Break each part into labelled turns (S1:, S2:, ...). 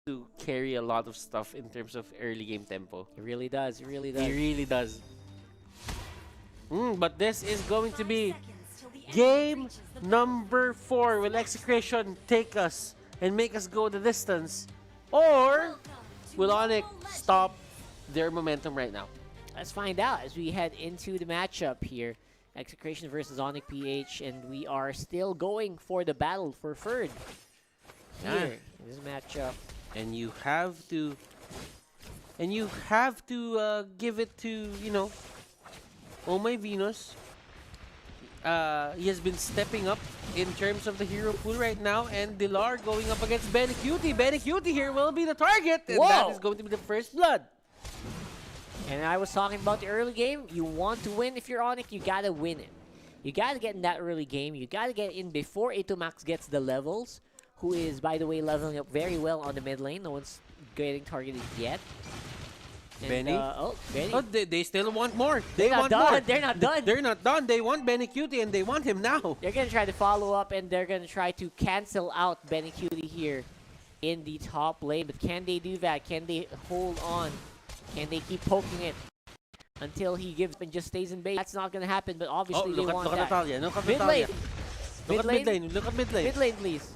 S1: to carry a lot of stuff in terms of early game tempo.
S2: It really does. It really
S1: He
S2: does.
S1: really does. But this is going to be game number 4. Will Execration take us and make us go the distance? Or will Onic stop their momentum right now?
S2: Let's find out as we head into the matchup here. Execration versus Onic PH, and we are still going for the battle for third here in this matchup.
S1: And you have to give it to, Oh My Venus. He has been stepping up in terms of the hero pool right now, and Dilar going up against Benny Cutie. Benny Cutie here will be the target, and that is going to be the first blood.
S2: And I was talking about the early game. You want to win if you're Onic, you gotta win it. You gotta get in that early game. You gotta get in before Atomax gets the levels, who is, by the way, leveling up very well on the mid lane. No one's getting targeted yet. And,
S1: Benny?
S2: Benny.
S1: Oh, they still want more.
S2: They're not done.
S1: More.
S2: They're not done.
S1: They're not done. They want Benny Cutie, and they want him now.
S2: They're gonna try to follow up, and they're gonna try to cancel out Benny Cutie here in the top lane. But can they do that? Can they hold on? Can they keep poking it until he gives and just stays in base? That's not gonna happen, but obviously they want
S1: look
S2: that.
S1: At Natalia. Look at
S2: Mid
S1: Natalia.
S2: lane.
S1: Look at mid lane. Look at mid lane.
S2: Mid lane, please.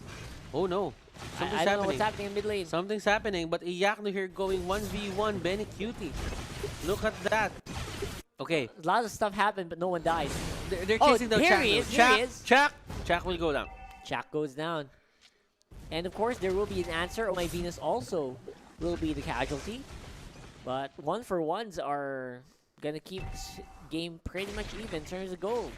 S1: Oh no. Something's
S2: I don't
S1: happening.
S2: know what's happening in mid lane.
S1: Something's happening, but Iyakno here going 1v1 Benny Cutie. Look at that. Okay.
S2: A lot of stuff happened, but no one dies.
S1: They're chasing down
S2: here
S1: Chak.
S2: he is. Here he is.
S1: Chak will go down.
S2: Chak goes down. And of course, there will be an answer. Oh My Venus also will be the casualty. But 1-for-1s are gonna keep this game pretty much even in terms of gold.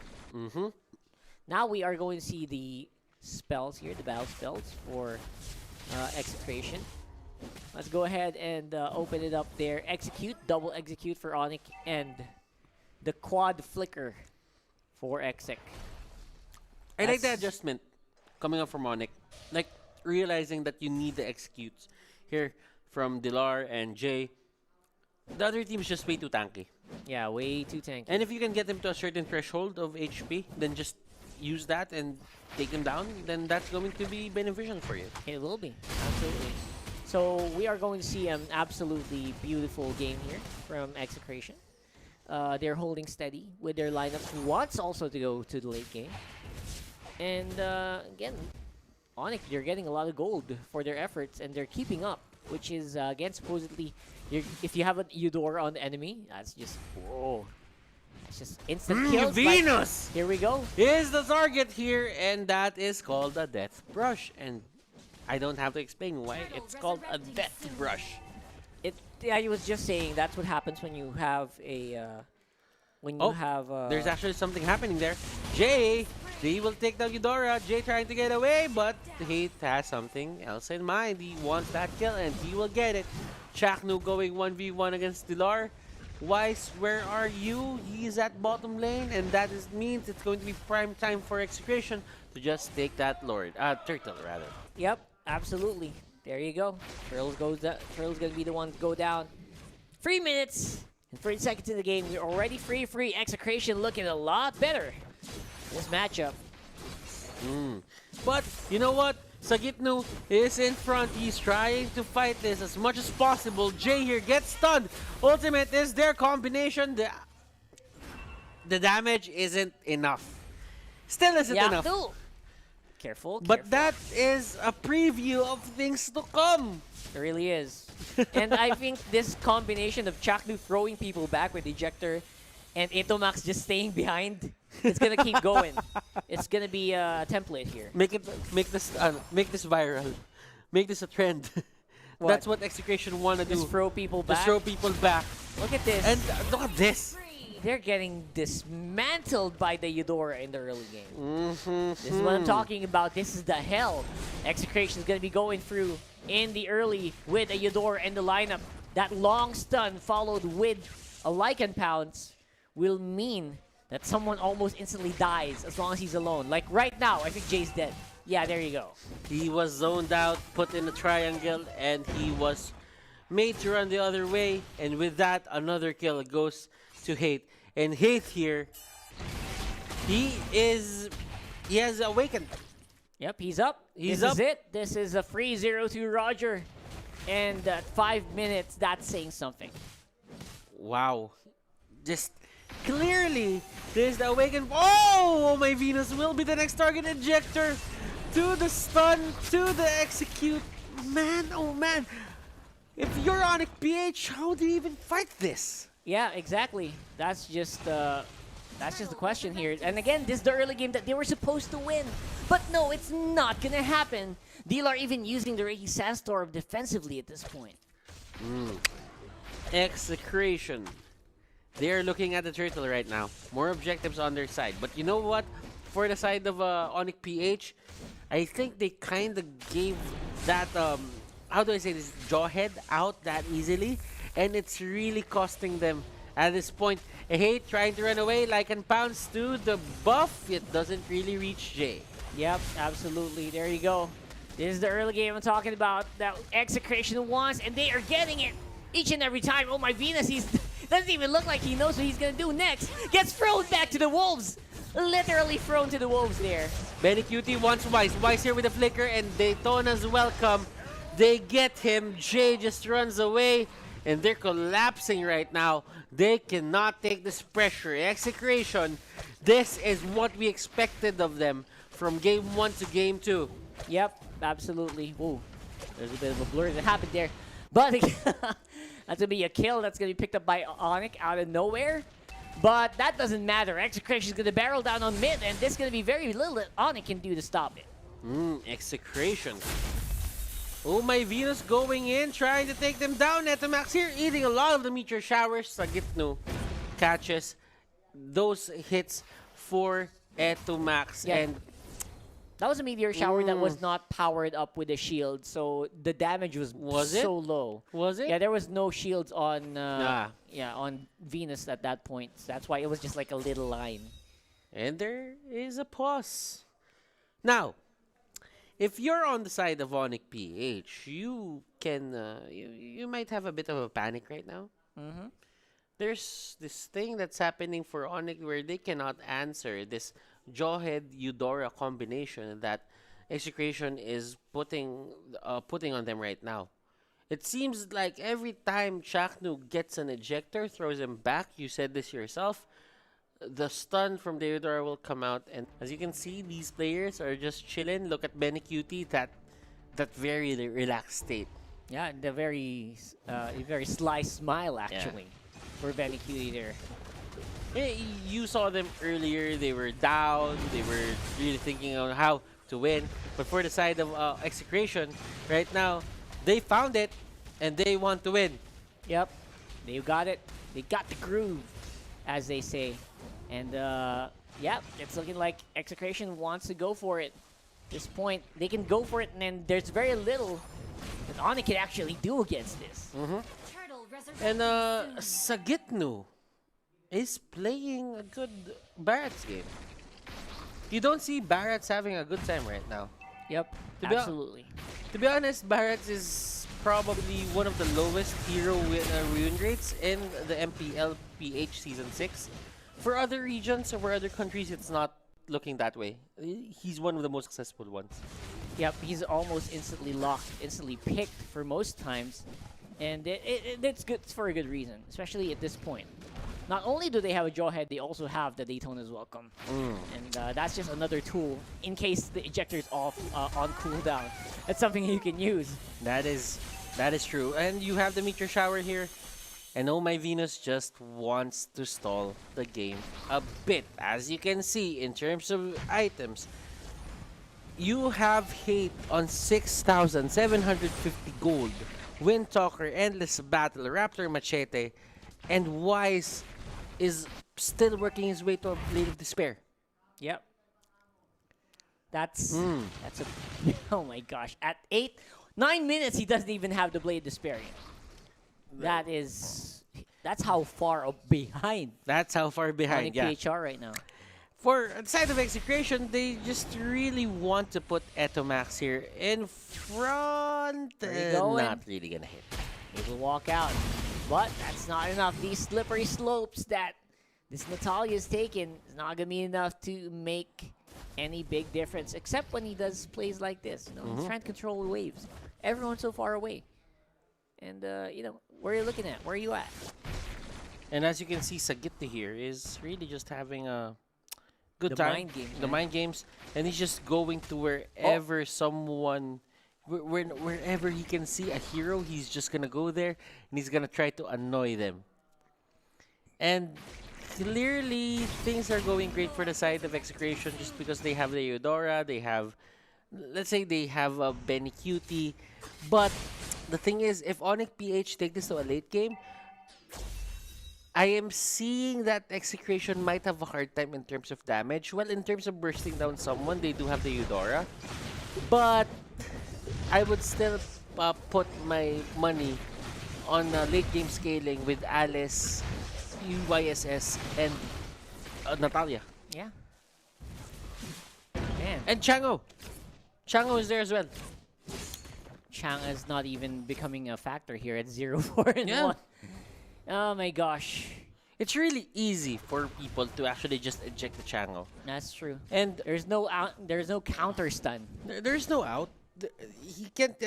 S2: Now we are going to see the spells here, the battle spells for Execration. Let's go ahead and open it up there. Execute, double execute for Onic, and the quad flicker for Exec.
S1: I like the adjustment coming up from Onic. Like, realizing that you need the executes here from Dilar and Jay. The other team is just way too tanky.
S2: Yeah, way too tanky.
S1: And if you can get them to a certain threshold of HP, then just use that and take them down, then that's going to be beneficial for you.
S2: It will be, absolutely. So we are going to see an absolutely beautiful game here from Execration. They're holding steady with their lineups who wants also to go to the late game. And again, Onic, they're getting a lot of gold for their efforts, and they're keeping up, which is, again, supposedly, if you have an Eudora on the enemy, that's just, whoa. It's just instant kills.
S1: Venus!
S2: Here we go.
S1: Is the target here, and that is called a death brush. And I don't have to explain why it's called a death brush.
S2: I was just saying that's what happens when you have a,
S1: there's actually something happening there. Jay will take down Eudora. Jay trying to get away, but he has something else in mind. He wants that kill, and he will get it. Chaknu going 1v1 against Dilar. Weiss, where are you? He's at bottom lane, and that means it's going to be prime time for Execration to just take that turtle rather.
S2: Yep, absolutely. There you go. Turtle's gonna be the one to go down. 3 minutes and 30 seconds in the game. We're already free. Execration looking a lot better in this matchup.
S1: But you know what? Sagitnu is in front. He's trying to fight this as much as possible. Jay here gets stunned. Ultimate is their combination. The damage isn't enough. Still isn't enough.
S2: No. Careful.
S1: But that is a preview of things to come.
S2: It really is. And I think this combination of Chaknu throwing people back with Ejector and Itomax just staying behind, it's gonna keep going. It's gonna be a template here.
S1: Make this viral. Make this a trend. That's what Execration wanna do.
S2: Just throw people back.
S1: Just throw people back.
S2: Look at this.
S1: And look at this.
S2: They're getting dismantled by the Eudora in the early game. This is what I'm talking about. This is the hell Execration is going to be going through in the early with a Eudora in the lineup. That long stun followed with a Lycan Pounce will mean that someone almost instantly dies as long as he's alone. Like right now, I think Jay's dead. Yeah, there you go.
S1: He was zoned out, put in a triangle, and he was made to run the other way. And with that, another kill goes to Hate. And Hate here, he has awakened.
S2: Yep, he's up.
S1: He's
S2: this
S1: up.
S2: is it. This is a free 0-2 Roger. And at 5 minutes, that's saying something.
S1: Wow. Just clearly, there's the awaken. Oh, my Venus will be the next target injector. To the stun, to the execute. Man, oh man. If you're Onic PH, how do you even fight this?
S2: Yeah, exactly. That's just the question here. And again, this is the early game that they were supposed to win. But no, it's not gonna happen. Deal are even using the Reiki Sandstorm defensively at this point.
S1: Execration. They're looking at the turtle right now. More objectives on their side. But you know what? For the side of Onic PH, I think they kind of gave that, how do I say this, jawhead out that easily. And it's really costing them at this point. Hate trying to run away. Like and pounce to the buff. It doesn't really reach Jay.
S2: Yep, absolutely. There you go. This is the early game I'm talking about that Execration wants, and they are getting it each and every time. Oh, my Venus, he doesn't even look like he knows what he's going to do next. Gets thrown back to the Wolves. Literally thrown to the Wolves there.
S1: Benny Cutie wants Wise. Wise here with a flicker, and Daytona's welcome. They get him. Jay just runs away, and they're collapsing right now. They cannot take this pressure. Execration, this is what we expected of them from game 1 to game 2.
S2: Yep, absolutely. Whoa, there's a bit of a blur that happened there. But that's going to be a kill that's going to be picked up by Onic out of nowhere. But that doesn't matter. Execration is going to barrel down on mid, and there's going to be very little that Onic can do to stop it.
S1: Execration. Oh, my Venus going in, trying to take them down. Netomax here, eating a lot of the meteor showers. Sagitno catches those hits for Etomax.
S2: Yeah.
S1: And
S2: that was a meteor shower that was not powered up with a shield, so the damage was so low.
S1: Was it?
S2: Yeah, there was no shields on on Venus at that point. So that's why it was just like a little line.
S1: And there is a pause. Now, if you're on the side of Onic PH, you can you might have a bit of a panic right now. There's this thing that's happening for Onic where they cannot answer this Jawhead Eudora combination that Execration is putting on them right now. It seems like every time Chaknu gets an ejector, throws him back, you said this yourself, the stun from the Eudora will come out. And as you can see, these players are just chilling. Look at Benny Cutie, that very relaxed state.
S2: Yeah, the very sly smile actually for Benny Cutie there.
S1: You saw them earlier, they were down, they were really thinking on how to win. But for the side of Execration, right now, they found it, and they want to win.
S2: Yep, they got it. They got the groove, as they say. And yeah, it's looking like Execration wants to go for it. At this point, they can go for it, and then there's very little that Onic can actually do against this.
S1: And Sagitnu is playing a good Barrett's game. You don't see Barrett's having a good time right now.
S2: Yep, absolutely.
S1: To be honest, Barrett's is probably one of the lowest hero win rates in the MPL PH Season 6. For other regions or for other countries, it's not looking that way. He's one of the most successful ones.
S2: Yep, he's almost instantly locked, instantly picked for most times. And it's good for a good reason, especially at this point. Not only do they have a Jawhead, they also have the Daytona's Welcome. And that's just another tool in case the ejector is off on cooldown. That's something you can use.
S1: That is true. And you have the Meteor Shower here. And Oh My Venus just wants to stall the game a bit. As you can see, in terms of items, you have Hate on 6,750 gold. Windtalker, Endless Battle, Raptor Machete, and Wise is still working his way to a Blade of Despair.
S2: Yep. That's a oh my gosh. At 9 minutes he doesn't even have the Blade of Despair yet. That's how far behind.
S1: That's how far behind,
S2: yeah. PHR right now.
S1: For the side of Execration, they just really want to put Etomax here in front. Not really gonna hit.
S2: He will walk out. But that's not enough. These slippery slopes that this Natalia is taking is not going to be enough to make any big difference, except when he does plays like this. You know, he's trying to control the waves. Everyone's so far away. And, where are you looking at? Where are you at?
S1: And as you can see, Sagitna here is really just having a good
S2: The
S1: time.
S2: mind game,
S1: The
S2: yeah.
S1: mind games. And he's just going to wherever wherever he can see a hero, he's just going to go there and he's going to try to annoy them. And clearly, things are going great for the side of Execration just because they have the Eudora, they have, let's say they have a Benny Cutie. But the thing is, if Onic PH take this to a late game, I am seeing that Execration might have a hard time in terms of damage. Well, in terms of bursting down someone, they do have the Eudora. But I would still put my money on late game scaling with Alice, UYSS, and Natalia.
S2: Yeah. Man,
S1: And Chango. Chango is there as well.
S2: Chang is not even becoming a factor here at 0-4 and
S1: Yeah.
S2: 1. Oh my gosh.
S1: It's really easy for people to actually just eject the Chango.
S2: That's true.
S1: And
S2: There's no counter stun.
S1: there's no out. He can't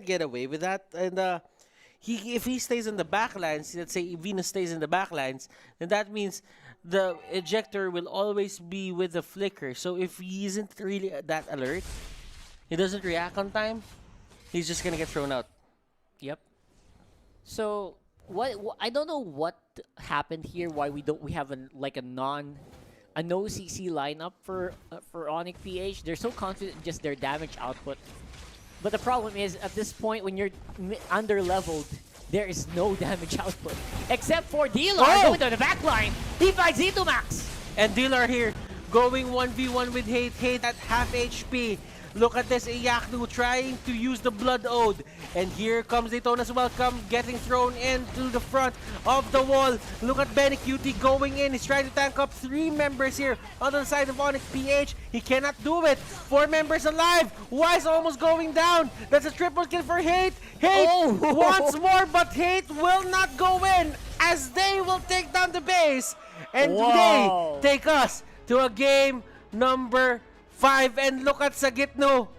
S1: get away with that. And if he stays in the backlines, let's say Venus stays in the backlines, then that means the ejector will always be with the flicker. So if he isn't really that alert, he doesn't react on time, he's just gonna get thrown out.
S2: Yep. So I don't know what happened here. Why we have a no CC lineup for Onic PH. They're so confident in just their damage output. But the problem is at this point when you're under leveled, there is no damage output except for Dilar going to the back line. He finds Max.
S1: And Dilar here going 1v1 with Hate. Hate at half HP. Look at this, Iyaknu trying to use the Blood Ode. And here comes Daytona's Welcome, getting thrown into the front of the wall. Look at Benny Cutie going in. He's trying to tank up 3 members here on the side of Onic PH. He cannot do it. 4 members alive. Wise almost going down. That's a triple kill for Hate. Hate once more, but Hate will not go in as they will take down the base. And
S2: Whoa.
S1: they take us to a game number 5, and look at Sagitno